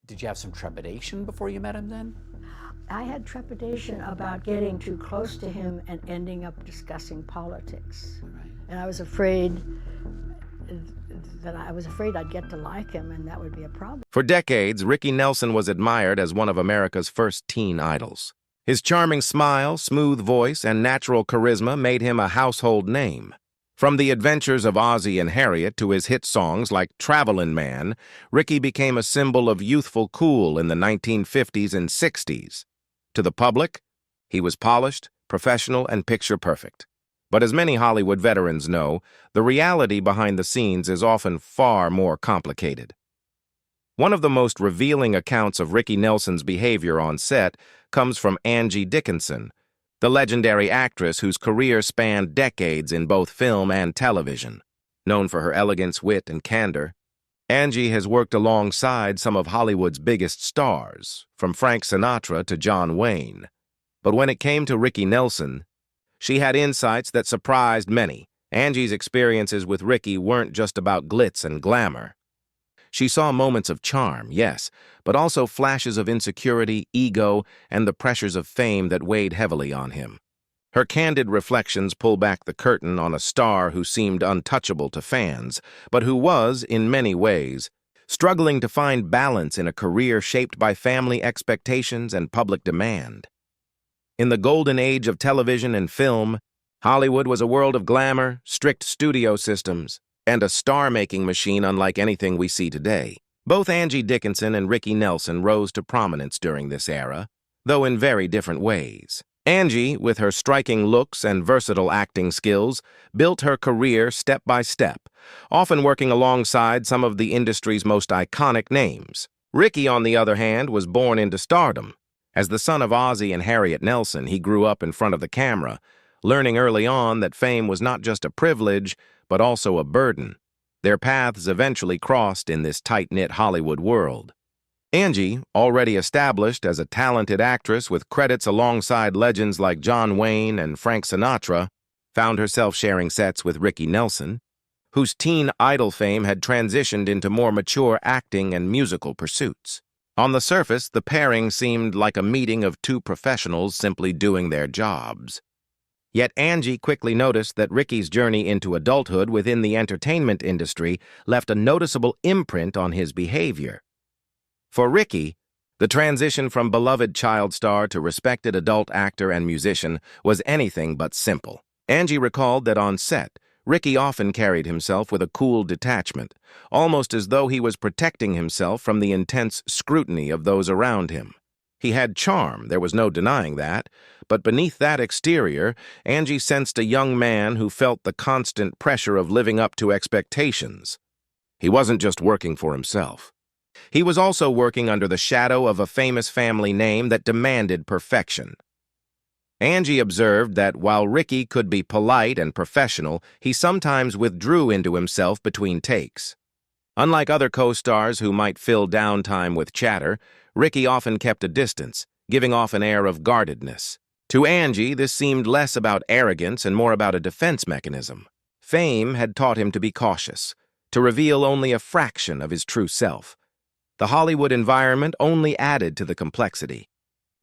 Did you have some trepidation before you met him then? I had trepidation about getting too close to him and ending up discussing politics. Right. And I was afraid I'd get to like him and that would be a problem. For decades, Ricky Nelson was admired as one of America's first teen idols. His charming smile, smooth voice, and natural charisma made him a household name. From the adventures of Ozzie and Harriet to his hit songs like Travelin' Man, Ricky became a symbol of youthful cool in the 1950s and 60s. To the public, he was polished, professional, and picture-perfect. But as many Hollywood veterans know, the reality behind the scenes is often far more complicated. One of the most revealing accounts of Ricky Nelson's behavior on set comes from Angie Dickson, the legendary actress whose career spanned decades in both film and television. Known for her elegance, wit, and candor, Angie has worked alongside some of Hollywood's biggest stars, from Frank Sinatra to John Wayne. But when it came to Ricky Nelson, she had insights that surprised many. Angie's experiences with Ricky weren't just about glitz and glamour. She saw moments of charm, yes, but also flashes of insecurity, ego, and the pressures of fame that weighed heavily on him. Her candid reflections pull back the curtain on a star who seemed untouchable to fans, but who was, in many ways, struggling to find balance in a career shaped by family expectations and public demand. In the golden age of television and film, Hollywood was a world of glamour, strict studio systems, and a star-making machine unlike anything we see today. Both Angie Dickson and Ricky Nelson rose to prominence during this era, though in very different ways. Angie, with her striking looks and versatile acting skills, built her career step by step, often working alongside some of the industry's most iconic names. Ricky, on the other hand, was born into stardom. As the son of Ozzie and Harriet Nelson, he grew up in front of the camera, learning early on that fame was not just a privilege, but also a burden. Their paths eventually crossed in this tight-knit Hollywood world. Angie, already established as a talented actress with credits alongside legends like John Wayne and Frank Sinatra, found herself sharing sets with Ricky Nelson, whose teen idol fame had transitioned into more mature acting and musical pursuits. On the surface, the pairing seemed like a meeting of two professionals simply doing their jobs. Yet Angie quickly noticed that Ricky's journey into adulthood within the entertainment industry left a noticeable imprint on his behavior. For Ricky, the transition from beloved child star to respected adult actor and musician was anything but simple. Angie recalled that on set, Ricky often carried himself with a cool detachment, almost as though he was protecting himself from the intense scrutiny of those around him. He had charm, there was no denying that, but beneath that exterior, Angie sensed a young man who felt the constant pressure of living up to expectations. He wasn't just working for himself. He was also working under the shadow of a famous family name that demanded perfection. Angie observed that while Ricky could be polite and professional, he sometimes withdrew into himself between takes. Unlike other co-stars who might fill downtime with chatter, Ricky often kept a distance, giving off an air of guardedness. To Angie, this seemed less about arrogance and more about a defense mechanism. Fame had taught him to be cautious, to reveal only a fraction of his true self. The Hollywood environment only added to the complexity.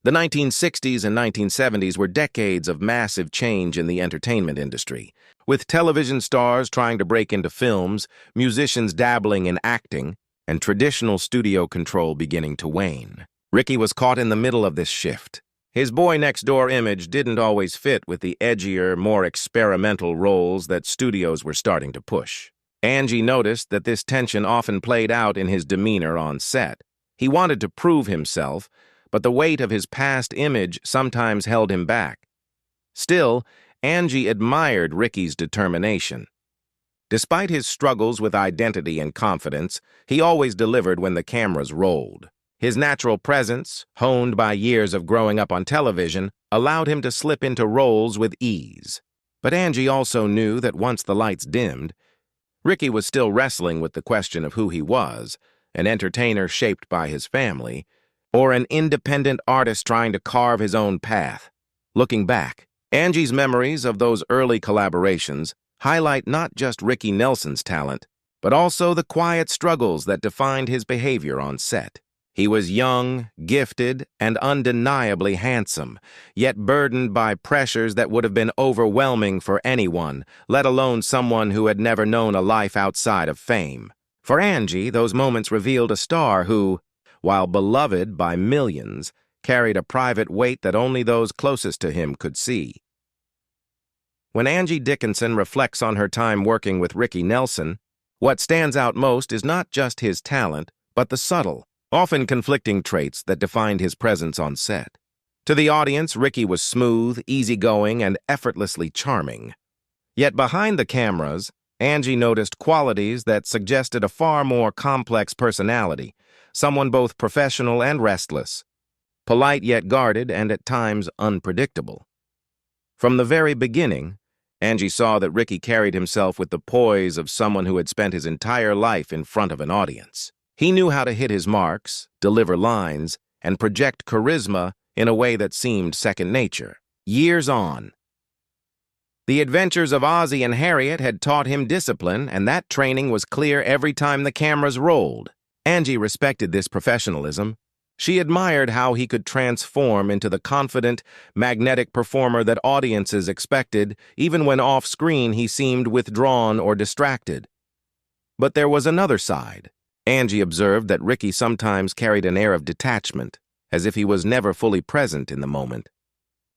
The 1960s and 1970s were decades of massive change in the entertainment industry, with television stars trying to break into films, musicians dabbling in acting, and traditional studio control beginning to wane. Ricky was caught in the middle of this shift. His boy-next-door image didn't always fit with the edgier, more experimental roles that studios were starting to push. Angie noticed that this tension often played out in his demeanor on set. He wanted to prove himself, but the weight of his past image sometimes held him back. Still, Angie admired Ricky's determination. Despite his struggles with identity and confidence, he always delivered when the cameras rolled. His natural presence, honed by years of growing up on television, allowed him to slip into roles with ease. But Angie also knew that once the lights dimmed, Ricky was still wrestling with the question of who he was, an entertainer shaped by his family, or an independent artist trying to carve his own path. Looking back, Angie's memories of those early collaborations highlight not just Ricky Nelson's talent, but also the quiet struggles that defined his behavior on set. He was young, gifted, and undeniably handsome, yet burdened by pressures that would have been overwhelming for anyone, let alone someone who had never known a life outside of fame. For Angie, those moments revealed a star who, while beloved by millions, carried a private weight that only those closest to him could see. When Angie Dickson reflects on her time working with Ricky Nelson, what stands out most is not just his talent, but the subtle, often conflicting traits that defined his presence on set. To the audience, Ricky was smooth, easygoing, and effortlessly charming. Yet behind the cameras, Angie noticed qualities that suggested a far more complex personality, someone both professional and restless, polite yet guarded and at times unpredictable. From the very beginning, Angie saw that Ricky carried himself with the poise of someone who had spent his entire life in front of an audience. He knew how to hit his marks, deliver lines, and project charisma in a way that seemed second nature. Years on, the adventures of Ozzie and Harriet had taught him discipline, and that training was clear every time the cameras rolled. Angie respected this professionalism. She admired how he could transform into the confident, magnetic performer that audiences expected, even when off-screen he seemed withdrawn or distracted. But there was another side. Angie observed that Ricky sometimes carried an air of detachment, as if he was never fully present in the moment.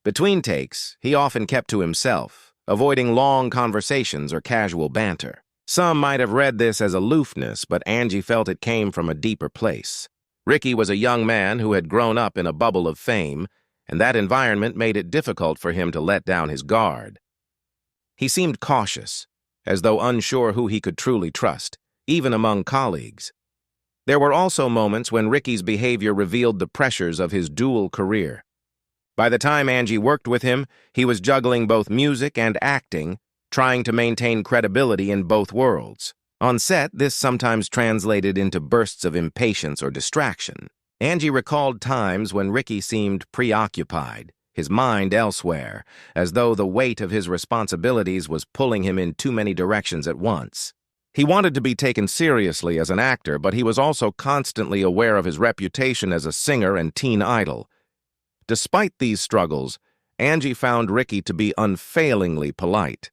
Between takes, he often kept to himself, avoiding long conversations or casual banter. Some might have read this as aloofness, but Angie felt it came from a deeper place. Ricky was a young man who had grown up in a bubble of fame, and that environment made it difficult for him to let down his guard. He seemed cautious, as though unsure who he could truly trust, even among colleagues. There were also moments when Ricky's behavior revealed the pressures of his dual career. By the time Angie worked with him, he was juggling both music and acting, trying to maintain credibility in both worlds. On set, this sometimes translated into bursts of impatience or distraction. Angie recalled times when Ricky seemed preoccupied, his mind elsewhere, as though the weight of his responsibilities was pulling him in too many directions at once. He wanted to be taken seriously as an actor, but he was also constantly aware of his reputation as a singer and teen idol. Despite these struggles, Angie found Ricky to be unfailingly polite.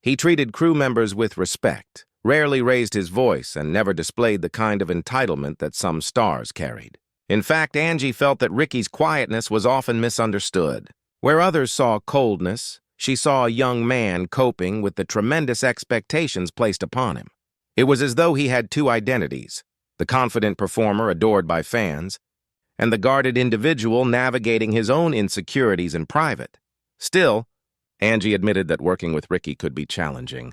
He treated crew members with respect, rarely raised his voice, and never displayed the kind of entitlement that some stars carried. In fact, Angie felt that Ricky's quietness was often misunderstood. Where others saw coldness, she saw a young man coping with the tremendous expectations placed upon him. It was as though he had two identities, the confident performer adored by fans, and the guarded individual navigating his own insecurities in private. Still, Angie admitted that working with Ricky could be challenging.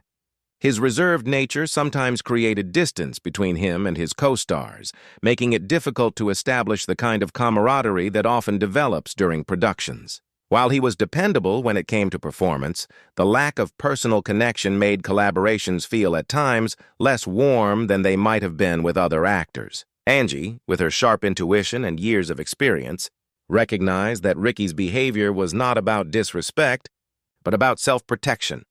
His reserved nature sometimes created distance between him and his co-stars, making it difficult to establish the kind of camaraderie that often develops during productions. While he was dependable when it came to performance, the lack of personal connection made collaborations feel at times less warm than they might have been with other actors. Angie, with her sharp intuition and years of experience, recognized that Ricky's behavior was not about disrespect, but about self-protection.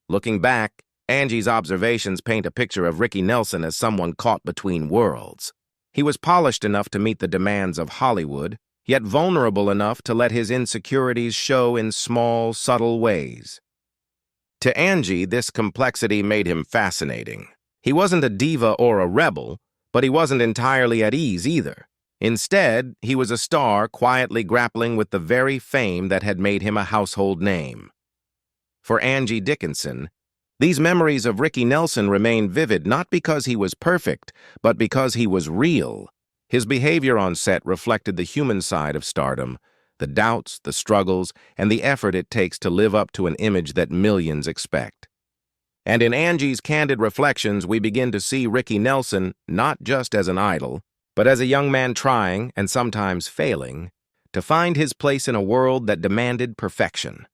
Looking back, Angie's observations paint a picture of Ricky Nelson as someone caught between worlds. He was polished enough to meet the demands of Hollywood, yet vulnerable enough to let his insecurities show in small, subtle ways. To Angie, this complexity made him fascinating. He wasn't a diva or a rebel, but he wasn't entirely at ease either. Instead, he was a star quietly grappling with the very fame that had made him a household name. For Angie Dickson, these memories of Ricky Nelson remain vivid not because he was perfect, but because he was real. His behavior on set reflected the human side of stardom, the doubts, the struggles, and the effort it takes to live up to an image that millions expect. And in Angie's candid reflections, we begin to see Ricky Nelson not just as an idol, but as a young man trying, and sometimes failing, to find his place in a world that demanded perfection.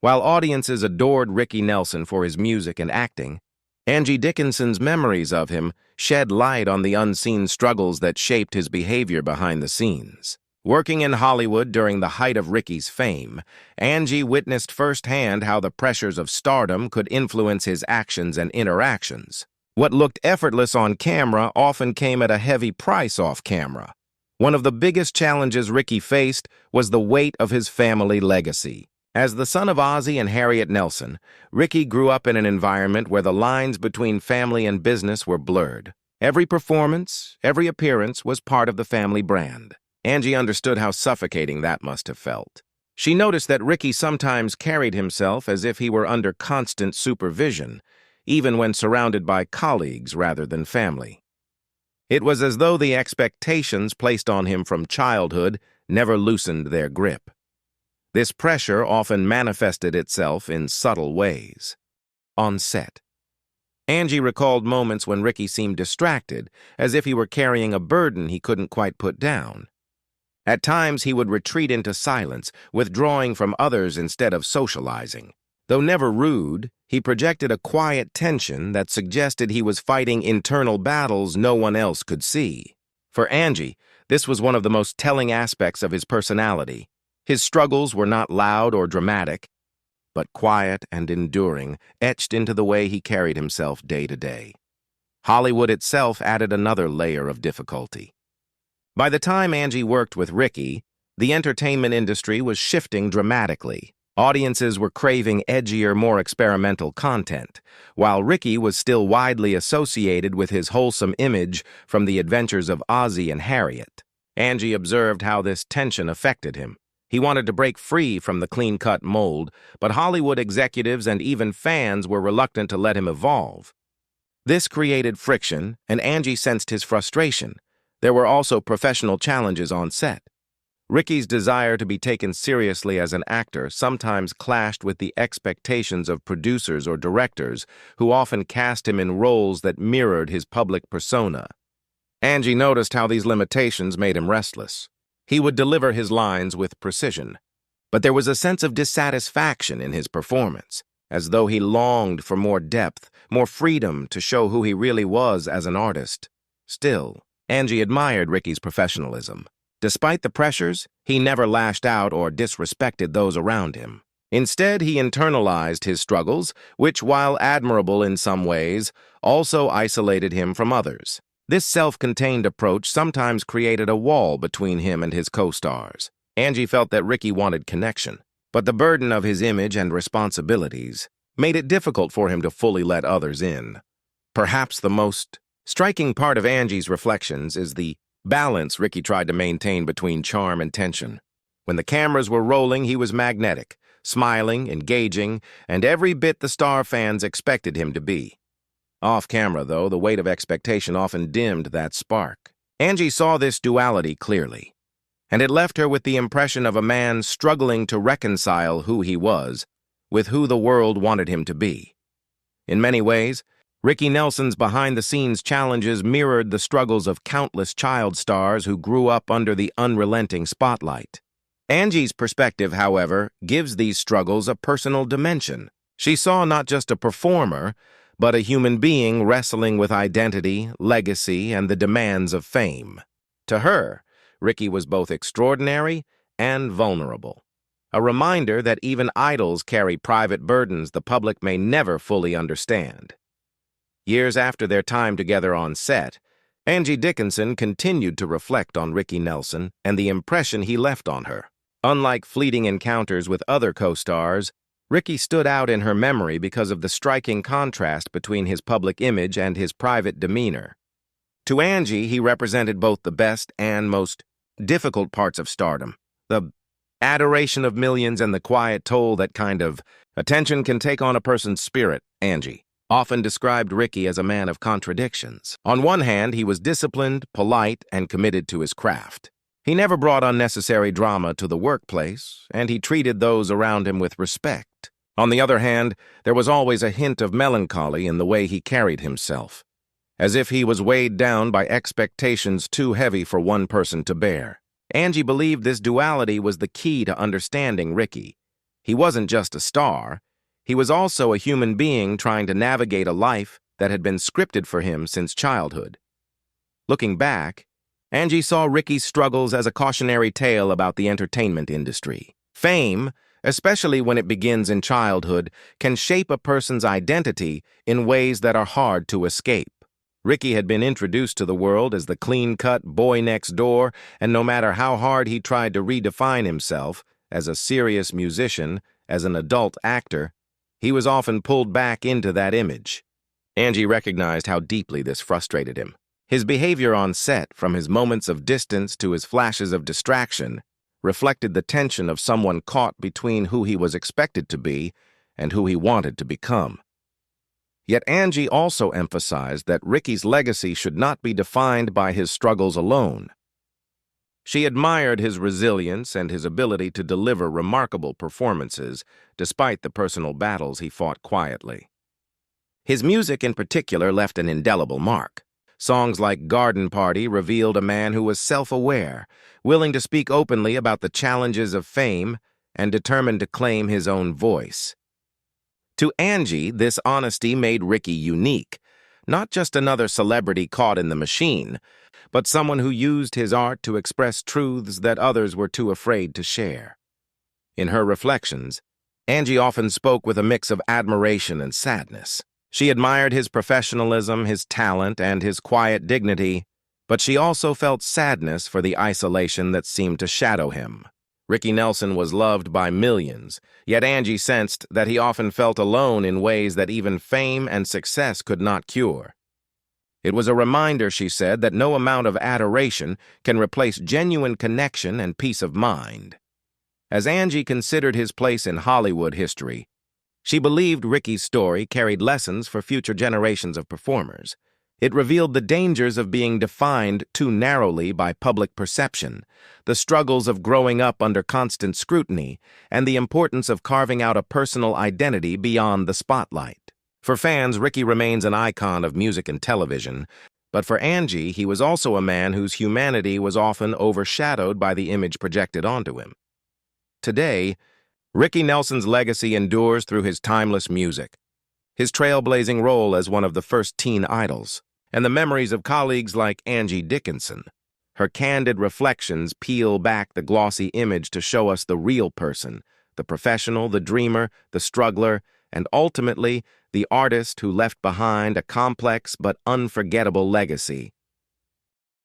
While audiences adored Ricky Nelson for his music and acting, Angie Dickson's memories of him shed light on the unseen struggles that shaped his behavior behind the scenes. Working in Hollywood during the height of Ricky's fame, Angie witnessed firsthand how the pressures of stardom could influence his actions and interactions. What looked effortless on camera often came at a heavy price off camera. One of the biggest challenges Ricky faced was the weight of his family legacy. As the son of Ozzie and Harriet Nelson, Ricky grew up in an environment where the lines between family and business were blurred. Every performance, every appearance was part of the family brand. Angie understood how suffocating that must have felt. She noticed that Ricky sometimes carried himself as if he were under constant supervision, even when surrounded by colleagues rather than family. It was as though the expectations placed on him from childhood never loosened their grip. This pressure often manifested itself in subtle ways. On set, Angie recalled moments when Ricky seemed distracted, as if he were carrying a burden he couldn't quite put down. At times, he would retreat into silence, withdrawing from others instead of socializing. Though never rude, he projected a quiet tension that suggested he was fighting internal battles no one else could see. For Angie, this was one of the most telling aspects of his personality. His struggles were not loud or dramatic, but quiet and enduring, etched into the way he carried himself day to day. Hollywood itself added another layer of difficulty. By the time Angie worked with Ricky, the entertainment industry was shifting dramatically. Audiences were craving edgier, more experimental content, while Ricky was still widely associated with his wholesome image from the adventures of Ozzie and Harriet. Angie observed how this tension affected him. He wanted to break free from the clean-cut mold, but Hollywood executives and even fans were reluctant to let him evolve. This created friction, and Angie sensed his frustration. There were also professional challenges on set. Ricky's desire to be taken seriously as an actor sometimes clashed with the expectations of producers or directors who often cast him in roles that mirrored his public persona. Angie noticed how these limitations made him restless. He would deliver his lines with precision, but there was a sense of dissatisfaction in his performance, as though he longed for more depth, more freedom to show who he really was as an artist. Still, Angie admired Ricky's professionalism. Despite the pressures, he never lashed out or disrespected those around him. Instead, he internalized his struggles, which, while admirable in some ways, also isolated him from others. This self-contained approach sometimes created a wall between him and his co-stars. Angie felt that Ricky wanted connection, but the burden of his image and responsibilities made it difficult for him to fully let others in. Perhaps the most striking part of Angie's reflections is the balance Ricky tried to maintain between charm and tension. When the cameras were rolling, he was magnetic, smiling, engaging, and every bit the star fans expected him to be. Off-camera, though, the weight of expectation often dimmed that spark. Angie saw this duality clearly, and it left her with the impression of a man struggling to reconcile who he was with who the world wanted him to be. In many ways, Ricky Nelson's behind-the-scenes challenges mirrored the struggles of countless child stars who grew up under the unrelenting spotlight. Angie's perspective, however, gives these struggles a personal dimension. She saw not just a performer, but a human being wrestling with identity, legacy, and the demands of fame. To her, Ricky was both extraordinary and vulnerable. A reminder that even idols carry private burdens the public may never fully understand. Years after their time together on set, Angie Dickson continued to reflect on Ricky Nelson and the impression he left on her. Unlike fleeting encounters with other co-stars, Ricky stood out in her memory because of the striking contrast between his public image and his private demeanor. To Angie, he represented both the best and most difficult parts of stardom, the adoration of millions and the quiet toll that kind of attention can take on a person's spirit. Angie often described Ricky as a man of contradictions. On one hand, he was disciplined, polite, and committed to his craft. He never brought unnecessary drama to the workplace, and he treated those around him with respect. On the other hand, there was always a hint of melancholy in the way he carried himself, as if he was weighed down by expectations too heavy for one person to bear. Angie believed this duality was the key to understanding Ricky. He wasn't just a star. He was also a human being trying to navigate a life that had been scripted for him since childhood. Looking back, Angie saw Ricky's struggles as a cautionary tale about the entertainment industry. Fame, especially when it begins in childhood, can shape a person's identity in ways that are hard to escape. Ricky had been introduced to the world as the clean-cut boy next door, and no matter how hard he tried to redefine himself, as a serious musician, as an adult actor, he was often pulled back into that image. Angie recognized how deeply this frustrated him. His behavior on set, from his moments of distance to his flashes of distraction, reflected the tension of someone caught between who he was expected to be and who he wanted to become. Yet Angie also emphasized that Ricky's legacy should not be defined by his struggles alone. She admired his resilience and his ability to deliver remarkable performances despite the personal battles he fought quietly. His music in particular left an indelible mark. Songs like Garden Party revealed a man who was self-aware, willing to speak openly about the challenges of fame, and determined to claim his own voice. To Angie, this honesty made Ricky unique, not just another celebrity caught in the machine, but someone who used his art to express truths that others were too afraid to share. In her reflections, Angie often spoke with a mix of admiration and sadness. She admired his professionalism, his talent, and his quiet dignity, but she also felt sadness for the isolation that seemed to shadow him. Ricky Nelson was loved by millions, yet Angie sensed that he often felt alone in ways that even fame and success could not cure. It was a reminder, she said, that no amount of adoration can replace genuine connection and peace of mind. As Angie considered his place in Hollywood history, she believed Ricky's story carried lessons for future generations of performers. It revealed the dangers of being defined too narrowly by public perception, the struggles of growing up under constant scrutiny, and the importance of carving out a personal identity beyond the spotlight. For fans, Ricky remains an icon of music and television, but for Angie, he was also a man whose humanity was often overshadowed by the image projected onto him. Today, Ricky Nelson's legacy endures through his timeless music, his trailblazing role as one of the first teen idols, and the memories of colleagues like Angie Dickson. Her candid reflections peel back the glossy image to show us the real person, the professional, the dreamer, the struggler, and ultimately the artist who left behind a complex but unforgettable legacy.